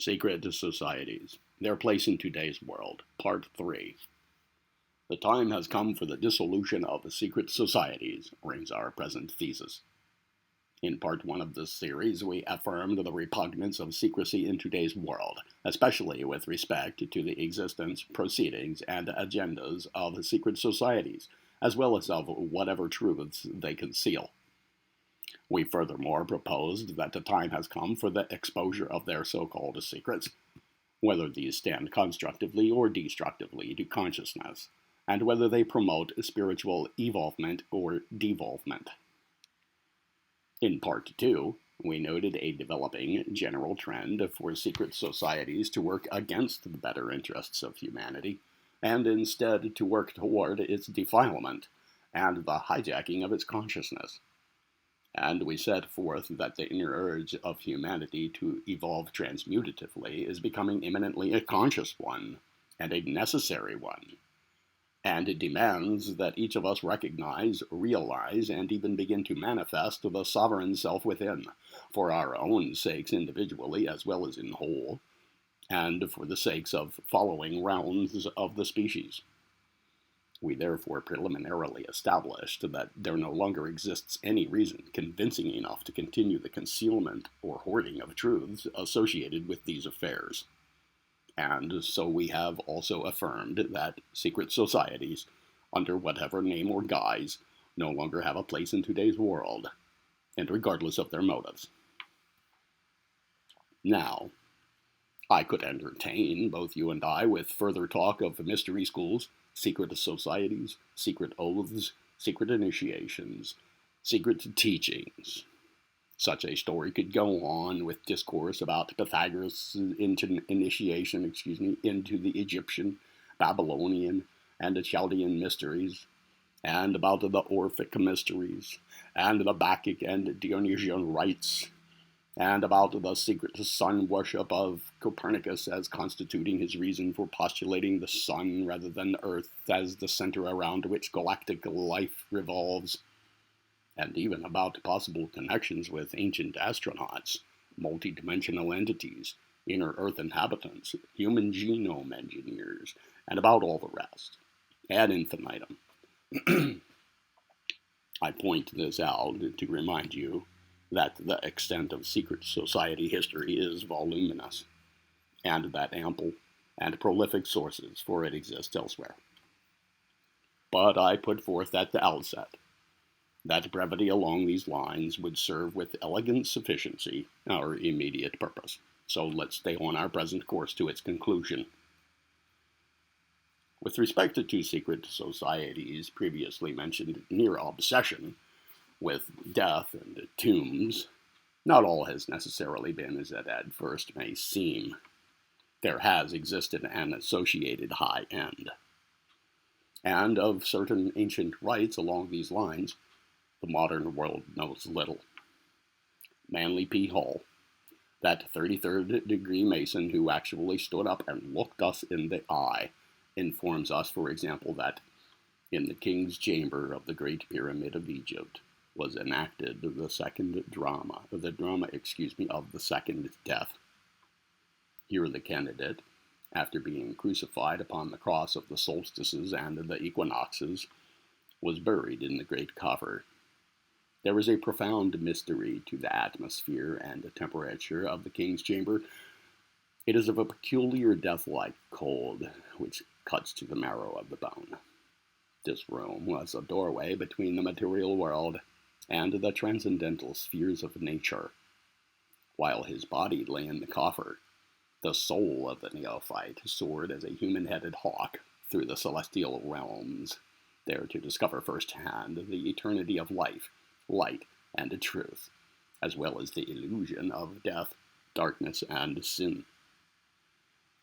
Secret Societies, Their Place in Today's World, Part 3. The time has come for the dissolution of the secret societies, rings our present thesis. In Part 1 of this series, we affirmed the repugnance of secrecy in today's world, especially with respect to the existence, proceedings, and agendas of secret societies, as well as of whatever truths they conceal. We furthermore proposed that the time has come for the exposure of their so-called secrets, whether these stand constructively or destructively to consciousness, and whether they promote spiritual evolvement or devolvement. In Part 2, we noted a developing general trend for secret societies to work against the better interests of humanity, and instead to work toward its defilement and the hijacking of its consciousness. And we set forth that the inner urge of humanity to evolve transmutatively is becoming imminently a conscious one, and a necessary one. And it demands that each of us recognize, realize, and even begin to manifest the sovereign self within, for our own sakes individually as well as in whole, and for the sakes of following rounds of the species. We therefore preliminarily established that there no longer exists any reason convincing enough to continue the concealment or hoarding of truths associated with these affairs. And so we have also affirmed that secret societies, under whatever name or guise, no longer have a place in today's world, and regardless of their motives. Now, I could entertain both you and I with further talk of mystery schools, secret societies, secret oaths, secret initiations, secret teachings. Such a story could go on with discourse about Pythagoras' initiation into the Egyptian, Babylonian, and the Chaldean mysteries, and about the Orphic mysteries, and the Bacchic and Dionysian rites, and about the secret sun worship of Copernicus as constituting his reason for postulating the sun rather than Earth as the center around which galactic life revolves, and even about possible connections with ancient astronauts, multidimensional entities, inner Earth inhabitants, human genome engineers, and about all the rest, ad infinitum. I point this out to remind you that the extent of secret society history is voluminous, and that ample and prolific sources for it exist elsewhere. But I put forth at the outset that brevity along these lines would serve with elegant sufficiency our immediate purpose, so let's stay on our present course to its conclusion. With respect to two secret societies previously mentioned near obsession, with death and tombs, not all has necessarily been as it at first may seem. There has existed an associated high end. And of certain ancient rites along these lines, the modern world knows little. Manly P. Hall, that 33rd degree Mason who actually stood up and looked us in the eye, informs us, for example, that in the king's chamber of the Great Pyramid of Egypt, was enacted the second drama, of the second death. Here the candidate, after being crucified upon the cross of the solstices and the equinoxes, was buried in the great coffer. There is a profound mystery to the atmosphere and the temperature of the king's chamber. It is of a peculiar death-like cold, which cuts to the marrow of the bone. This room was a doorway between the material world and the transcendental spheres of nature. While his body lay in the coffer, the soul of the neophyte soared as a human-headed hawk through the celestial realms, there to discover firsthand the eternity of life, light, and truth, as well as the illusion of death, darkness, and sin.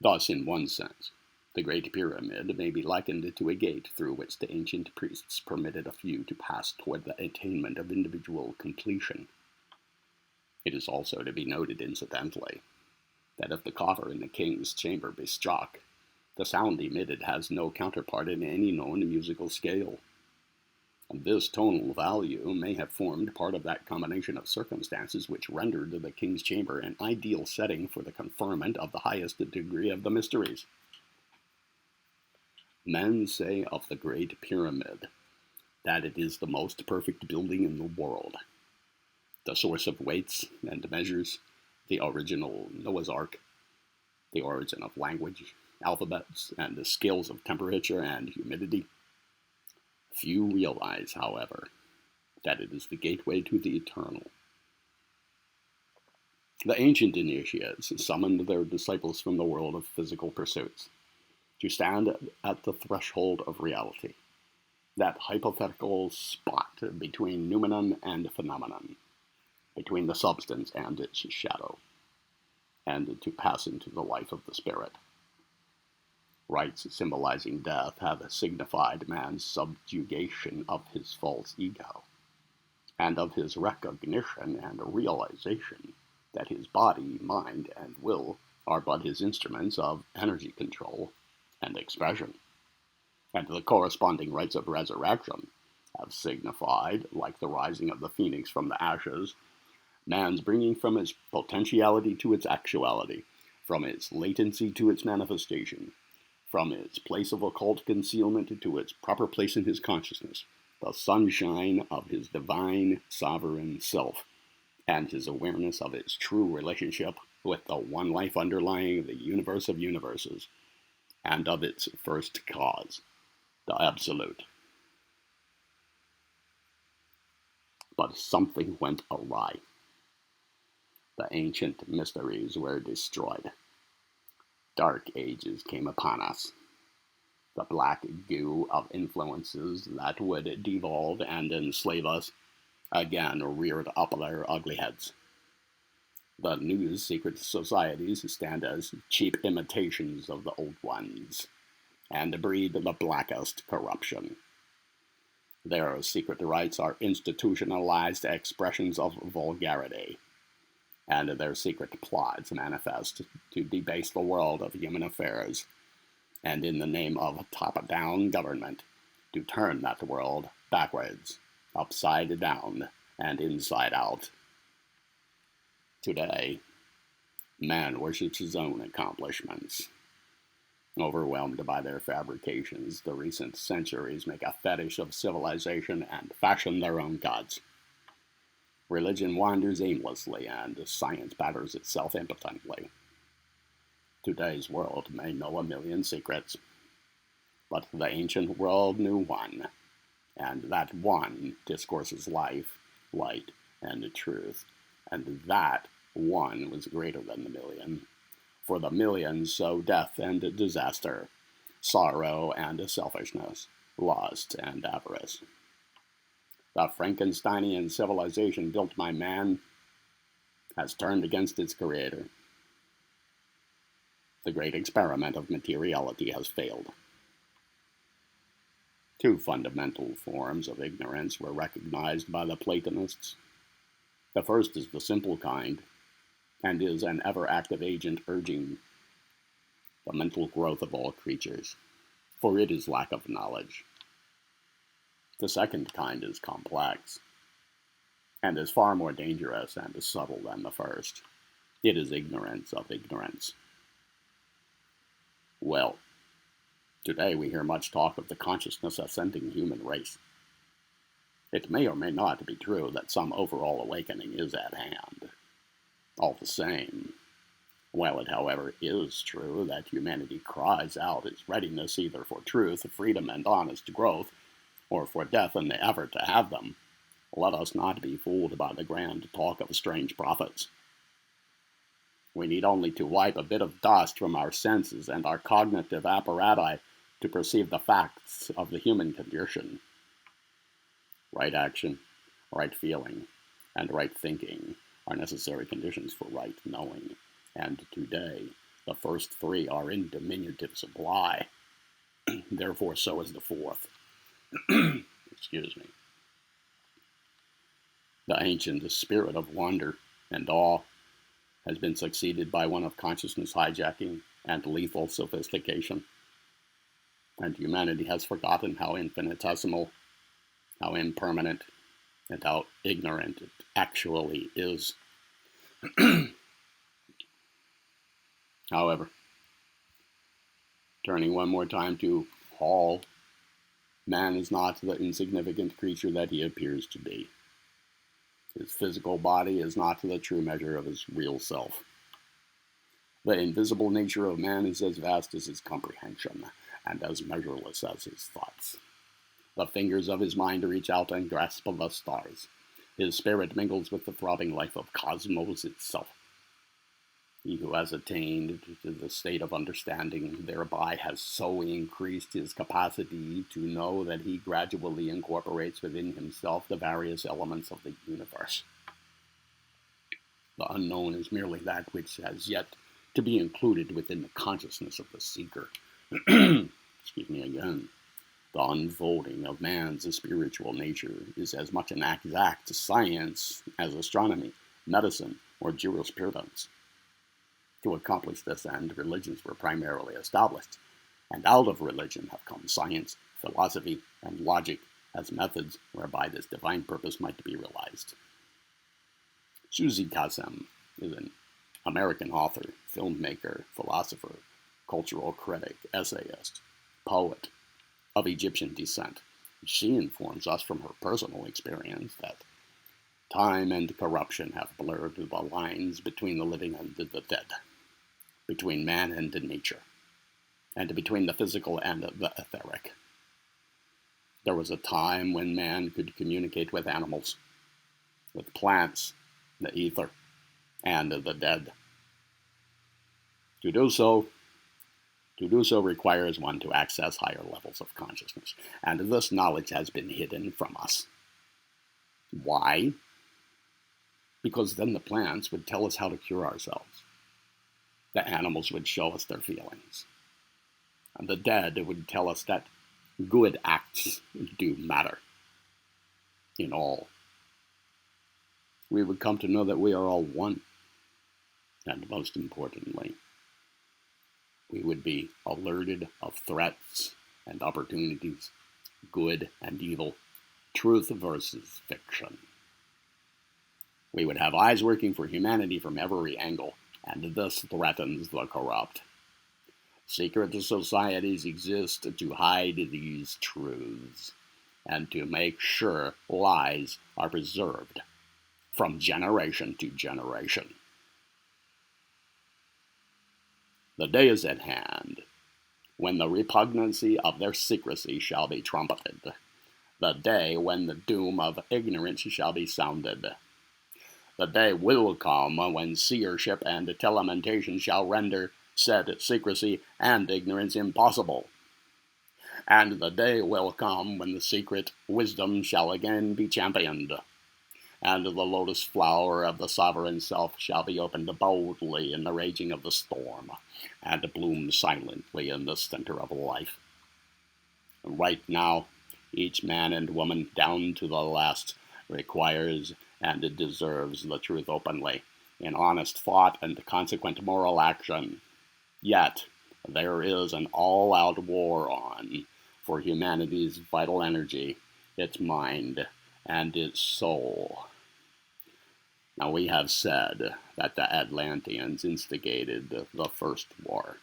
Thus, in one sense, the Great Pyramid may be likened to a gate through which the ancient priests permitted a few to pass toward the attainment of individual completion. It is also to be noted incidentally that if the coffer in the king's chamber be struck, the sound emitted has no counterpart in any known musical scale. And this tonal value may have formed part of that combination of circumstances which rendered the king's chamber an ideal setting for the conferment of the highest degree of the mysteries. Men say of the Great Pyramid that it is the most perfect building in the world, the source of weights and measures, the original Noah's Ark, the origin of language, alphabets, and the scales of temperature and humidity. Few realize, however, that it is the gateway to the eternal. The ancient initiates summoned their disciples from the world of physical pursuits to stand at the threshold of reality, that hypothetical spot between noumenon and phenomenon, between the substance and its shadow, and to pass into the life of the spirit. Rites symbolizing death have signified man's subjugation of his false ego, and of his recognition and realization that his body, mind, and will are but his instruments of energy control and expression. And the corresponding rites of resurrection have signified, like the rising of the phoenix from the ashes, man's bringing from its potentiality to its actuality, from its latency to its manifestation, from its place of occult concealment to its proper place in his consciousness, the sunshine of his divine sovereign self, and his awareness of its true relationship with the one life underlying the universe of universes, and of its first cause, the Absolute. But something went awry. The ancient mysteries were destroyed. Dark ages came upon us. The black goo of influences that would devolve and enslave us again reared up their ugly heads. The new secret societies stand as cheap imitations of the old ones, and breed the blackest corruption. Their secret rites are institutionalized expressions of vulgarity, and their secret plots manifest to debase the world of human affairs, and in the name of top-down government, to turn that world backwards, upside down, and inside out. Today, man worships his own accomplishments. Overwhelmed by their fabrications, the recent centuries make a fetish of civilization and fashion their own gods. Religion wanders aimlessly, and science batters itself impotently. Today's world may know a million secrets, but the ancient world knew one, and that one discourses life, light, and truth, and that one was greater than the million. For the million sow death and disaster, sorrow and selfishness, lust and avarice. The Frankensteinian civilization built by man has turned against its creator. The great experiment of materiality has failed. Two fundamental forms of ignorance were recognized by the Platonists. The first is the simple kind, and is an ever-active agent urging the mental growth of all creatures, for it is lack of knowledge. The second kind is complex, and is far more dangerous and subtle than the first. It is ignorance of ignorance. Well, today we hear much talk of the consciousness ascending human race. It may or may not be true that some overall awakening is at hand. All the same, while it, however, is true that humanity cries out its readiness either for truth, freedom, and honest growth, or for death in the effort to have them, let us not be fooled by the grand talk of strange prophets. We need only to wipe a bit of dust from our senses and our cognitive apparatus to perceive the facts of the human condition. Right action, right feeling, and right thinking are necessary conditions for right knowing, and today the first three are in diminutive supply. Therefore, so is the fourth. Excuse me. The ancient spirit of wonder and awe has been succeeded by one of consciousness hijacking and lethal sophistication. And humanity has forgotten how infinitesimal how impermanent and how ignorant it actually is. However, turning one more time to Hall, man is not the insignificant creature that he appears to be. His physical body is not the true measure of his real self. The invisible nature of man is as vast as his comprehension, and as measureless as his thoughts. The fingers of his mind reach out and grasp the stars. His spirit mingles with the throbbing life of cosmos itself. He who has attained to the state of understanding thereby has so increased his capacity to know that he gradually incorporates within himself the various elements of the universe. The unknown is merely that which has yet to be included within the consciousness of the seeker. Excuse me again. The unfolding of man's spiritual nature is as much an exact science as astronomy, medicine, or jurisprudence. To accomplish this end, religions were primarily established, and out of religion have come science, philosophy, and logic as methods whereby this divine purpose might be realized. Suzy Kazem is an American author, filmmaker, philosopher, cultural critic, essayist, poet of Egyptian descent. She informs us from her personal experience that time and corruption have blurred the lines between the living and the dead, between man and nature, and between the physical and the etheric. There was a time when man could communicate with animals, with plants, the ether, and the dead. To do so requires one to access higher levels of consciousness, and this knowledge has been hidden from us. Why? Because then the plants would tell us how to cure ourselves. The animals would show us their feelings. And the dead would tell us that good acts do matter in all. We would come to know that we are all one. And most importantly, we would be alerted of threats and opportunities, good and evil, truth versus fiction. We would have eyes working for humanity from every angle, and this threatens the corrupt. Secret societies exist to hide these truths, and to make sure lies are preserved from generation to generation. The day is at hand when the repugnancy of their secrecy shall be trumpeted, the day when the doom of ignorance shall be sounded. The day will come when seership and telementation shall render said secrecy and ignorance impossible. And the day will come when the secret wisdom shall again be championed, and the lotus flower of the sovereign self shall be opened boldly in the raging of the storm, and bloom silently in the center of life. Right now, each man and woman, down to the last, requires and deserves the truth openly, in honest thought and consequent moral action. Yet, there is an all-out war on for humanity's vital energy, its mind, and its soul. Now, we have said that the Atlanteans instigated the first war.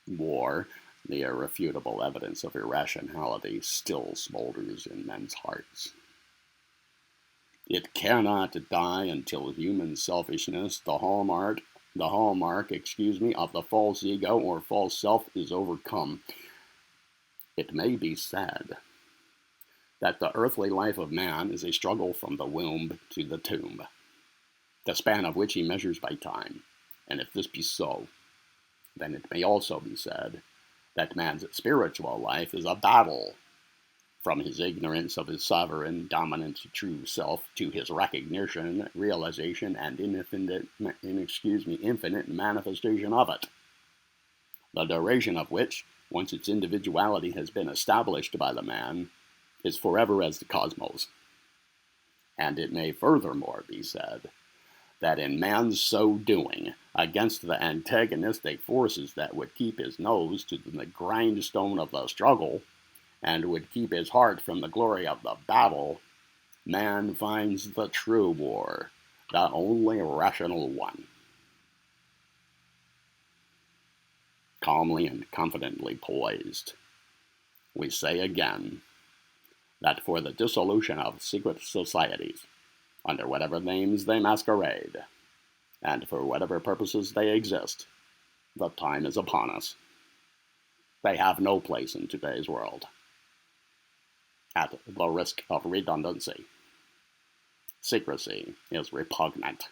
War, the irrefutable evidence of irrationality, still smolders in men's hearts. It cannot die until human selfishness, the hallmark, of the false ego or false self is overcome. It may be said that the earthly life of man is a struggle from the womb to the tomb, the span of which he measures by time. And if this be so, then it may also be said that man's spiritual life is a battle from his ignorance of his sovereign, dominant, true self to his recognition, realization, and infinite manifestation of it, the duration of which, once its individuality has been established by the man, is forever as the cosmos. And it may furthermore be said that in man's so doing, against the antagonistic forces that would keep his nose to the grindstone of the struggle, and would keep his heart from the glory of the battle, man finds the true war, the only rational one. Calmly and confidently poised, we say again that for the dissolution of secret societies, under whatever names they masquerade, and for whatever purposes they exist, the time is upon us. They have no place in today's world. At the risk of redundancy, secrecy is repugnant